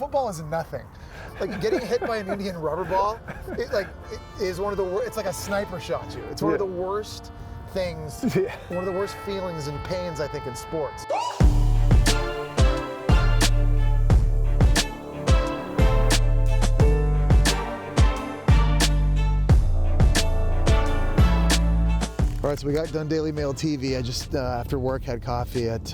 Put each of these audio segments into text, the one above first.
football is nothing. Like getting hit by an Indian rubber ball, it is one of the worst. It's like a sniper shot you. It's one of the worst things, one of the worst feelings and pains I think in sports. All right, so we got done Daily Mail TV. I just, after work, had coffee at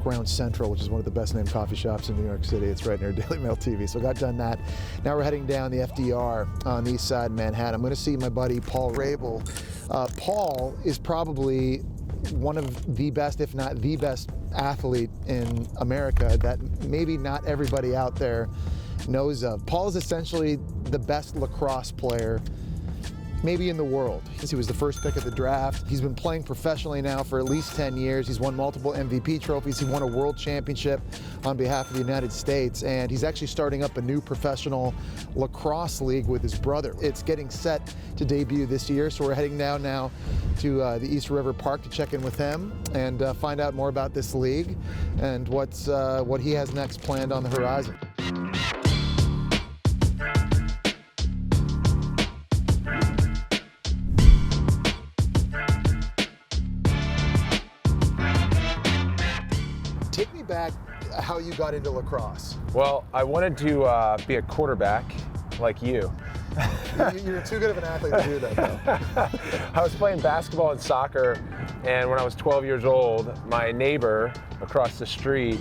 Ground Central, which is one of the best named coffee shops in New York City. It's right near Daily Mail TV. So got done that. Now we're heading down the FDR on the east side of Manhattan. I'm going to see my buddy Paul Rabil. Paul is probably one of the best, if not the best athlete in America that maybe not everybody out there knows of. Paul is essentially the best lacrosse player maybe in the world. He was the first pick of the draft. He's been playing professionally now for at least 10 years. He's won multiple MVP trophies. He won a world championship on behalf of the United States, and he's actually starting up a new professional lacrosse league with his brother. It's getting set to debut this year, so we're heading down now to the East River Park to check in with him and find out more about this league and what he has next planned on the horizon. Take me back how you got into lacrosse. Well, I wanted to be a quarterback like you. You're too good of an athlete to do that, though. I was playing basketball and soccer, and when I was 12 years old, my neighbor across the street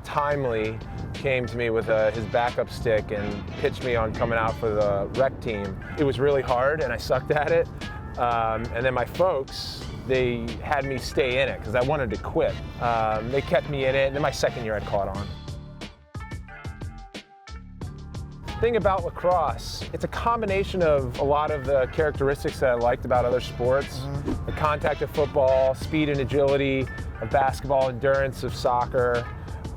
timely came to me with his backup stick and pitched me on coming out for the rec team. It was really hard, and I sucked at it. And then my folks, they had me stay in it because I wanted to quit. They kept me in it, and then my second year I caught on. The thing about lacrosse, it's a combination of a lot of the characteristics that I liked about other sports. The contact of football, speed and agility of basketball, endurance of soccer,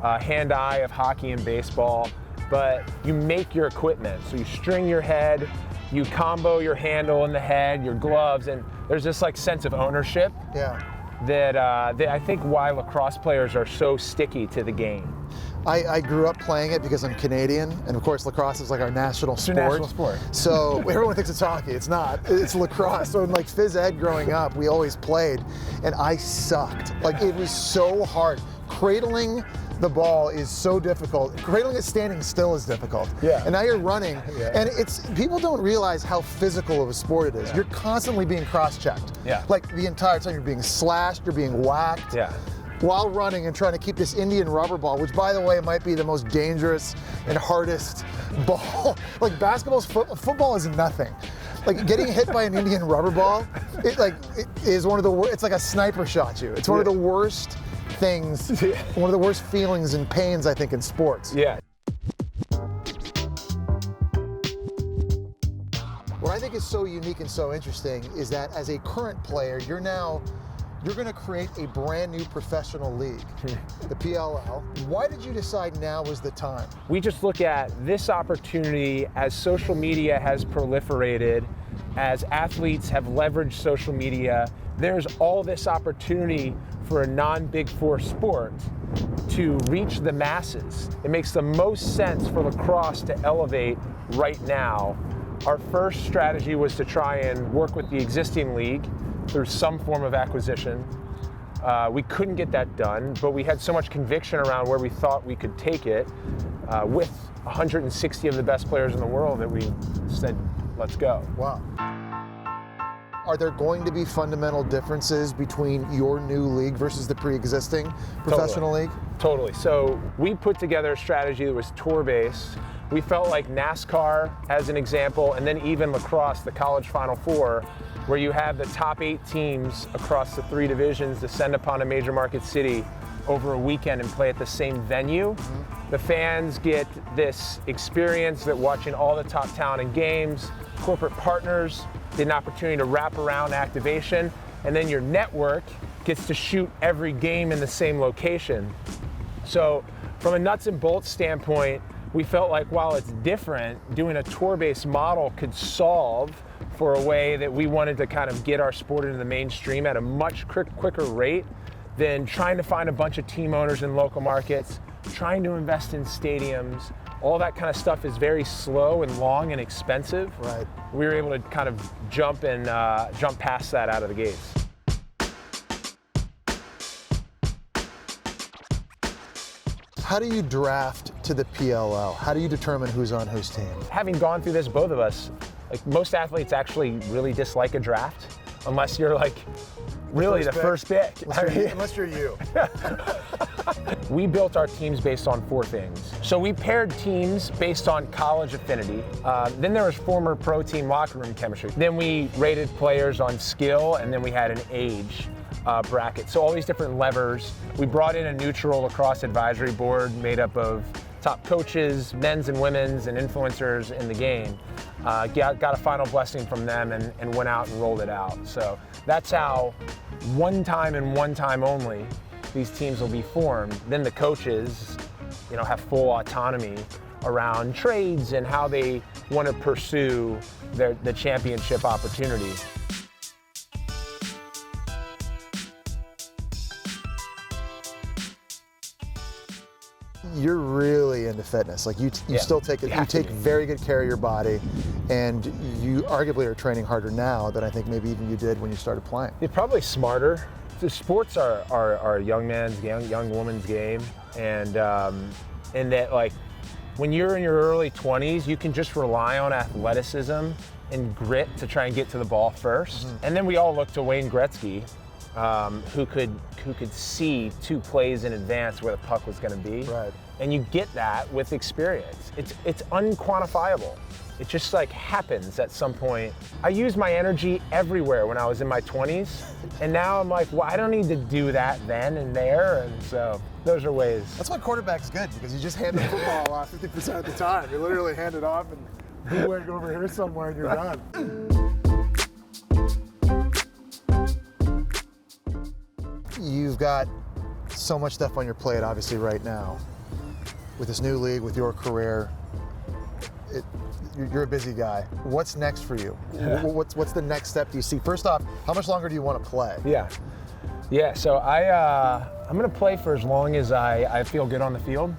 hand-eye of hockey and baseball. But you make your equipment, so you string your head, you combo your handle in the head, your gloves, and there's this like sense of ownership that I think why lacrosse players are so sticky to the game. I grew up playing it because I'm Canadian, and of course lacrosse is like our national sport. It's your national sport. So everyone thinks it's hockey. It's not. It's lacrosse. So in like phys ed growing up, we always played, and I sucked. Like it was so hard. Cradling the ball is so difficult. Cradling it standing still is difficult. Yeah. And now you're running, and people don't realize how physical of a sport it is. You're constantly being cross-checked. Yeah. Like the entire time you're being slashed, you're being whacked. Yeah. While running and trying to keep this Indian rubber ball, which by the way might be the most dangerous and hardest ball. Like football is nothing. Like getting hit by an Indian rubber ball, it is one of the worst. It's like a sniper shot you. It's one of the worst things, one of the worst feelings and pains I think in sports. Yeah. What I think is so unique and so interesting is that as a current player, you're going to create a brand new professional league, the PLL. Why did you decide now was the time? We just look at this opportunity as social media has proliferated, as athletes have leveraged social media. There's all this opportunity for a non-Big Four sport to reach the masses. It makes the most sense for lacrosse to elevate right now. Our first strategy was to try and work with the existing league through some form of acquisition. We couldn't get that done, but we had so much conviction around where we thought we could take it with 160 of the best players in the world that we said, let's go. Wow. Are there going to be fundamental differences between your new league versus the pre-existing professional league? Totally. So we put together a strategy that was tour-based. We felt like NASCAR as an example, and then even lacrosse, the college Final Four, where you have the top 8 teams across the 3 divisions descend upon a major market city over a weekend and play at the same venue. The fans get this experience that watching all the top talent in games, corporate partners get an opportunity to wrap around activation, and then your network gets to shoot every game in the same location. So from a nuts and bolts standpoint, we felt like while it's different, doing a tour-based model could solve for a way that we wanted to kind of get our sport into the mainstream at a much quicker rate than trying to find a bunch of team owners in local markets, trying to invest in stadiums, all that kind of stuff is very slow and long and expensive. Right. We were able to kind of jump past that out of the gates. How do you draft to the PLL? How do you determine who's on whose team? Having gone through this, both of us, like most athletes actually really dislike a draft, unless you're like really the first pick. Unless you're you. We built our teams based on 4 things. So we paired teams based on college affinity. Then there was former pro team locker room chemistry. Then we rated players on skill, and then we had an age bracket. So all these different levers. We brought in a neutral lacrosse advisory board made up of top coaches, men's and women's, and influencers in the game. Got a final blessing from them and went out and rolled it out. So that's how one time and one time only these teams will be formed. Then the coaches, have full autonomy around trades and how they want to pursue the championship opportunity. You're really into fitness. Like you still take very good care of your body, and you arguably are training harder now than I think maybe even you did when you started playing. You're probably smarter. The sports are a young man's game, young woman's game, and in that, like, when you're in your early 20s, you can just rely on athleticism and grit to try and get to the ball first. And then we all look to Wayne Gretzky, who could see 2 plays in advance where the puck was going to be. Right. And you get that with experience. It's unquantifiable. It just like happens at some point. I used my energy everywhere when I was in my 20s, and now I'm like, well, I don't need to do that then and there, and so those are ways. That's why quarterback's good, because you just hand the football off 50% of the time. You literally hand it off and bootleg over here somewhere and you're done. You've got so much stuff on your plate, obviously, right now. With this new league, with your career, you're a busy guy. What's next for you? Yeah. What's the next step do you see? First off, how much longer do you want to play? Yeah. So I'm going to play for as long as I feel good on the field.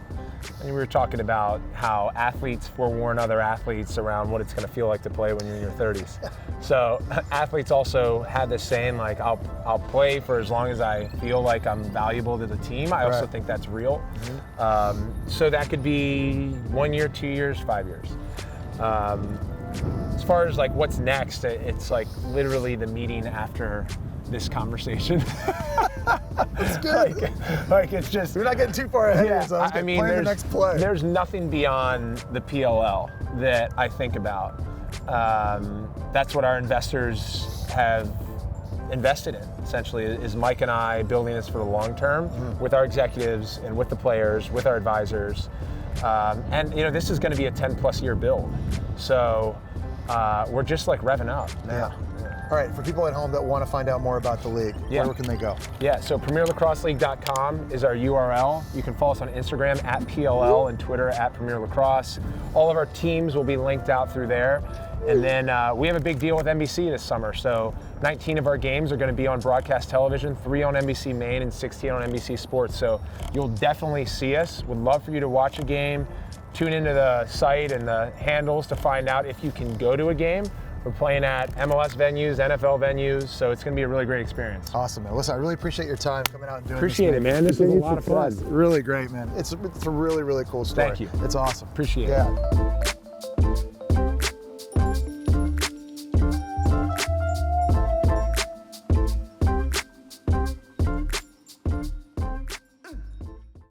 And we were talking about how athletes forewarn other athletes around what it's going to feel like to play when you're in your 30s. So athletes also have this saying, like, I'll play for as long as I feel like I'm valuable to the team. I also think that's real. So that could be 1 year, 2 years, 5 years. As far as like what's next, it's like literally the meeting after this conversation. It's good. Like it's just, you're not getting too far ahead. Yeah, So I mean, the next play. There's nothing beyond the PLL that I think about. That's what our investors have invested in, essentially, is Mike and I building this for the long term with our executives and with the players, with our advisors. And this is going to be a 10+ year build. So we're just like revving up now. Yeah. All right, for people at home that want to find out more about the league, where can they go? Yeah, so PremierLacrosseLeague.com is our URL. You can follow us on Instagram @PLL and Twitter @PremierLacrosse. All of our teams will be linked out through there. And then we have a big deal with NBC this summer. So 19 of our games are going to be on broadcast television, 3 on NBC Main and 16 on NBC Sports. So you'll definitely see us. Would love for you to watch a game. Tune into the site and the handles to find out if you can go to a game. We're playing at MLS venues, NFL venues, so it's going to be a really great experience. Awesome, man. Listen, I really appreciate your time coming out and doing Appreciate it, man. This is a lot of fun. Really great, man. It's a really, really cool story. Thank you. It's awesome. Appreciate it. Yeah.